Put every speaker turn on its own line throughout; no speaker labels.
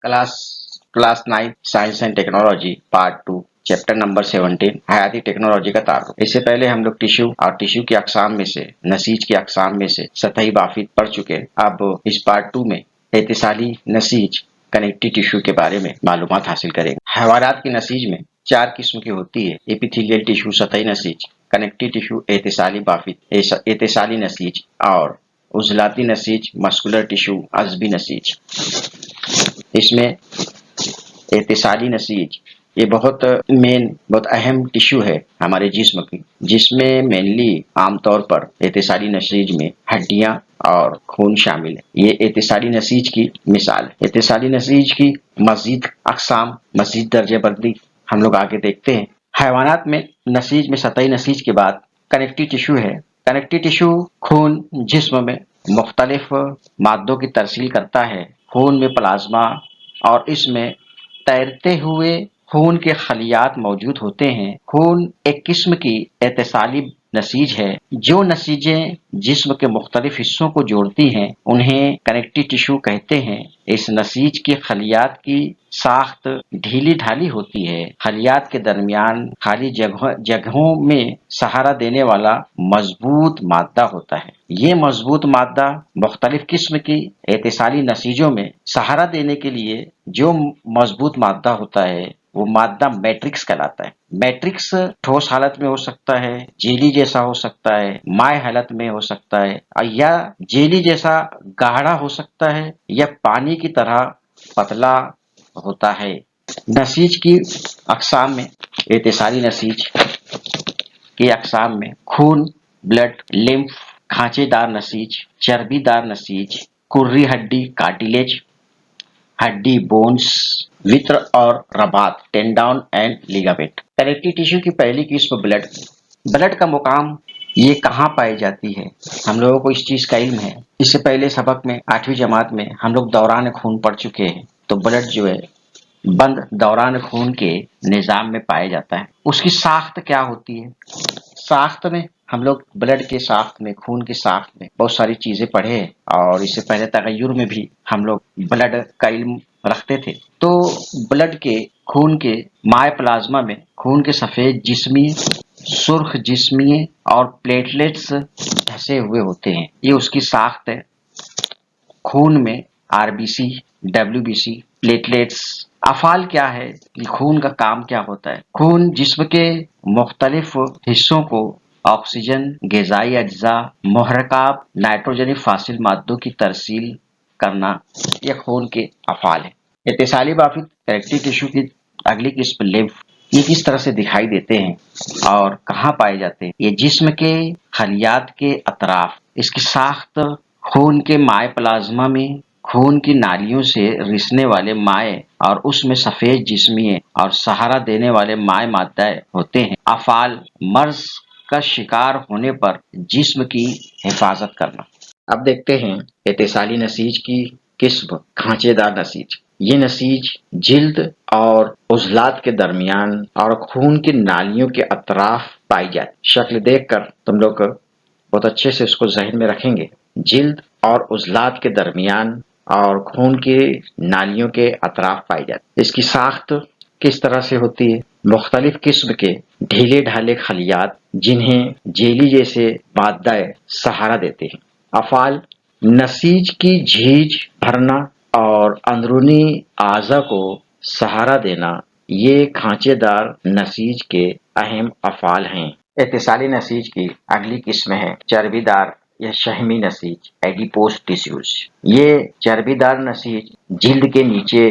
Class class 9 science and technology part 2 chapter number 17 हयाती technology का तारुफ। इससे पहले हम लोग टिश्यू और टिश्यू की अकसाम में से नसीज की अकसाम में से सतही बाफित पढ़ चुके हैं। अब इस पार्ट 2 में एहतिसाली नसीज कनेक्टिव टिश्यू के बारे में मालूमात हासिल करेंगे। हैवानात की नसीज में 4 किस्म की होती है। एपिथेलियल टिश्यू सतही नसीज, कनेक्टिव टिश्यू एहतिसाली बाफित एहतिसाली नसीज और उजलाती नसीज मस्कुलर टिश्यू अजबी नसीज। इसमें एहतिसाली नसीज ये बहुत अहम टिश्यू है हमारे जिस्म की, जिसमें मेनली आमतौर पर एहतिसाली नसीज में हड्डियां और खून शामिल है। ये एहतिसाली नसीज की मिसाल है। एहतिसाली नसीज की मजीद अकसाम, मजीद दर्जेबंदी हम लोग आगे देखते हैं। हैवानात में नसीज में सतही नसीज के बाद कनेक्टिव टिश्यू है। कनेक्टिव टिश्यू खून जिस्म में मुख्तलिफ मादों की तरसील करता है। खून में प्लाज्मा और इसमें तैरते हुए खून के खलियात मौजूद होते हैं। खून एक किस्म की एहतिसाली नसीज है। जो नसीजें जिस्म के मुख्तलिफ हिस्सों को जोड़ती हैं उन्हें कनेक्टिव टिश्यू कहते हैं। इस नसीज की खलियात की साख्त ढीली ढाली होती है। खलियात के दरमियान खाली जगहों में सहारा देने वाला मजबूत मादा होता है। ये मजबूत मादा मुख्तलिफ किस्म की एहतिसाली नसीजों में सहारा देने के लिए जो मजबूत मादा होता है वो मादा मैट्रिक्स कहलाता है। मैट्रिक्स ठोस हालत में हो सकता है, जेली जैसा हो सकता है, माय हालत में हो सकता है, या जेली जैसा गाढ़ा हो सकता है, या पानी की तरह पतला होता है। नसीज की अकसाम में एहतिसाली नसीज की अकसाम में खून, ब्लड, लिम्फ, खांचेदार नसीज, चर्बीदार नसीज, कुर्री हड्डी, कार्टिलेज हड्डी, बोन्स, वित्र और Rabat, tendon and ligament. Connective tissue की पहली किस्म ब्लड। ब्लड का मुकाम ये कहाँ पाई जाती है, हम लोगों को इस चीज का इल्म है। इससे पहले सबक में 8वीं जमात में हम लोग दौरान खून पढ़ चुके हैं। तो ब्लड जो है बंद दौरान खून के निजाम में पाया जाता है। उसकी साख्त क्या होती है? साख्त में हम लोग ब्लड के साख्त में, खून की साख्त में बहुत सारी चीजें पढ़े हैं और इससे पहले तगय्युर में भी हम लोग ब्लड का इल्म रखते थे। तो ब्लड के खून के माय प्लाज्मा में खून के सफेद जिस्मी, सुर्ख जिस्मी और प्लेटलेट्स धसे हुए होते हैं। ये उसकी साख्त है। खून में आरबीसी, डब्ल्यूबीसी, प्लेटलेट्स। अफाल क्या है कि खून का काम क्या होता है? खून जिस्म के मुख्तलिफ हिस्सों को ऑक्सीजन, ग़िज़ाई अज्जा, मुहर्रकात, नाइट्रोजनी फासिल मादों की तरसील करना, यह खून के अफाल है। एहतिसाली बाफित कनेक्टिव टिश्यू की अगली किस्म लिम्फ। ये किस तरह से दिखाई देते हैं और कहाँ पाए जाते हैं? ये जिस्म के खलियात के अतराफ। इसकी साख्त खून के माय प्लाज्मा में खून की नालियों से रिसने वाले माय और उसमें सफेद जिस्मिये और सहारा देने वाले माय मादाएं होते हैं। अफाल मर्ज का शिकार होने पर जिस्म की हिफाजत करना। अब देखते हैं एहतिसाली नसीज की किस्म खांचेदार नसीज। ये नसीज जिल्द और उजलात के दरमियान और खून की नालियों के अतराफ पाई जाती। शक्ल देखकर तुम लोग बहुत अच्छे से उसको जहन में रखेंगे। जिल्द और उजलात के दरमियान और खून की नालियों के अतराफ पाई जाती। इसकी साख्त किस तरह से होती है? मुख्तलिफ किस्म के ढीले ढाले खलियात जिन्हें जेली जैसे मादाएं सहारा देते हैं। अफाल नसीज की झीज भरना और अंदरूनी आज़ा को सहारा देना, ये खांचेदार नसीज के अहम अफाल हैं। एहतिसाली नसीज की अगली किस्म है चर्बीदार या शहमी नसीज, एडिपोस टिश्यूज। ये चर्बीदार नसीज जिल्द के नीचे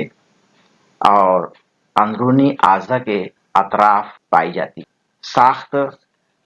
और अंदरूनी आज़ा के अतराफ पाई जाती। साख्त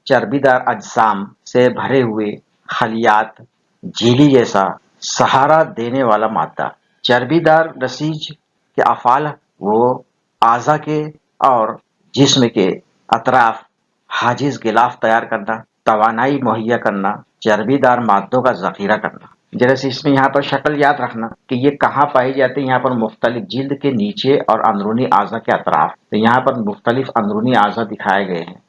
चर्बीदार अजसाम से भरे हुए खलियात, झिल्ली जैसा सहारा देने वाला मादा। चर्बीदार नसीज के अफाल वो आज़ा के और जिस्म के अतराफ हाजिज गिलाफ तैयार करना, तवानाई मुहैया करना, चर्बीदार मादों का जखीरा करना। जैसे इसमें यहाँ पर शक्ल याद रखना कि ये कहाँ पाई जाती है। यहाँ पर मुख्तलिफ जिल्द के नीचे और अंदरूनी आज़ा के अतराफ। तो यहाँ पर मुख्तलिफ अंदरूनी आज़ा दिखाए गए हैं।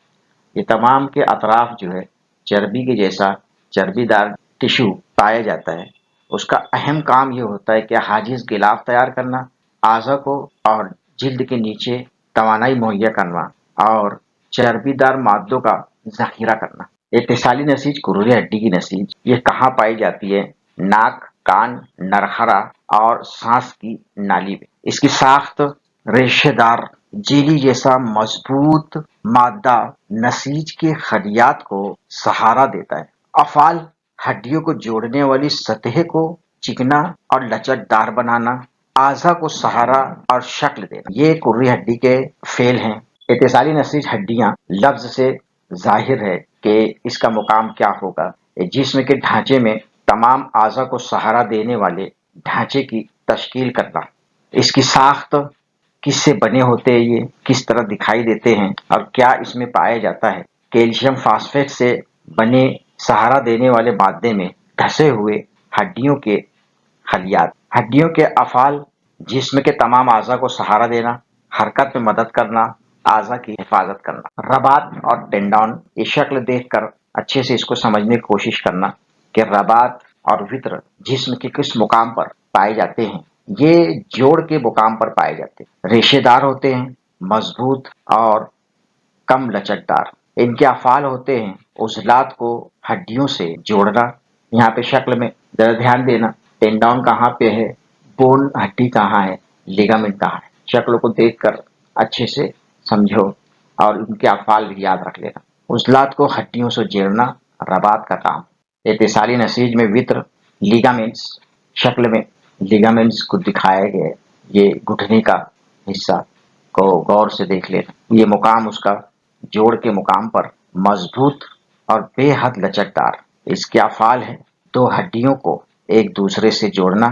ये तमाम के अतराफ जो है चर्बी के जैसा चर्बीदार टिश्यू पाया जाता है। उसका अहम काम ये होता है कि हाजिज गिलाफ तैयार करना, اعضا کو اور جلد کے نیچے توانائی مہیا کرنا اور چربی دار مادوں کا ذخیرہ کرنا۔ اتصالی نسیج کروری ہڈی کی نسیج یہ کہاں پائی جاتی ہے؟ ناک، کان، نرخرا اور سانس کی نالی میں۔ اس کی ساخت ریشے دار جیلی جیسا مضبوط مادہ نسیج کے خلیات کو سہارا دیتا ہے۔ افعال: ہڈیوں کو جوڑنے والی سطح کو چکنا اور لچکدار بنانا، اعضا کو سہارا اور شکل دینا، یہ کروری ہڈی کے فعل ہیں۔ اتصالی نسیج ہڈیاں لفظ سے ظاہر ہے کہ اس کا مقام کیا ہوگا؟ جسم کے ڈھانچے میں تمام اعضا کو سہارا دینے والے ڈھانچے کی تشکیل کرنا۔ اس کی ساخت: کس سے بنے ہوتے ہیں، یہ کس طرح دکھائی دیتے ہیں اور کیا اس میں پایا جاتا ہے؟ کیلشیم فاسفیٹ سے بنے سہارا دینے والے مادے میں ڈھسے ہوئے ہڈیوں کے خلیات۔ ہڈیوں کے افعال: جسم کے تمام اعضا کو سہارا دینا، حرکت میں مدد کرنا، اعضا کی حفاظت کرنا۔ رباط اور ٹینڈون، یہ شکل دیکھ کر اچھے سے اس کو سمجھنے کی کوشش کرنا کہ رباط اور وتر جسم کے کس مقام پر پائے جاتے ہیں۔ یہ جوڑ کے مقام پر پائے جاتے ہیں، ریشے دار ہوتے ہیں، مضبوط اور کم لچکدار۔ ان کے افعال ہوتے ہیں عضلات کو ہڈیوں سے جوڑنا۔ یہاں پہ شکل میں ذرا دھیان دینا، ٹینڈون کہاں پہ ہے، بون ہڈی کہاں ہے، لیگامنٹ کہاں ہے۔ شکل کو دیکھ کر اچھے سے سمجھو اور ان کے افعال بھی یاد رکھ لینا۔ عضلات کو ہڈیوں سے جوڑنا رباط کا کام۔ اتصالی نسیج میں وتر، لیگامنٹس، شکل میں لیگامنٹس کو دکھایا گیا ہے، یہ گھٹنے کا حصہ کو غور سے دیکھ لینا۔ یہ مقام اس کا جوڑ کے مقام پر مضبوط اور بے حد لچکدار۔ اس کے افعال ہے دو ہڈیوں کو ایک دوسرے سے جوڑنا،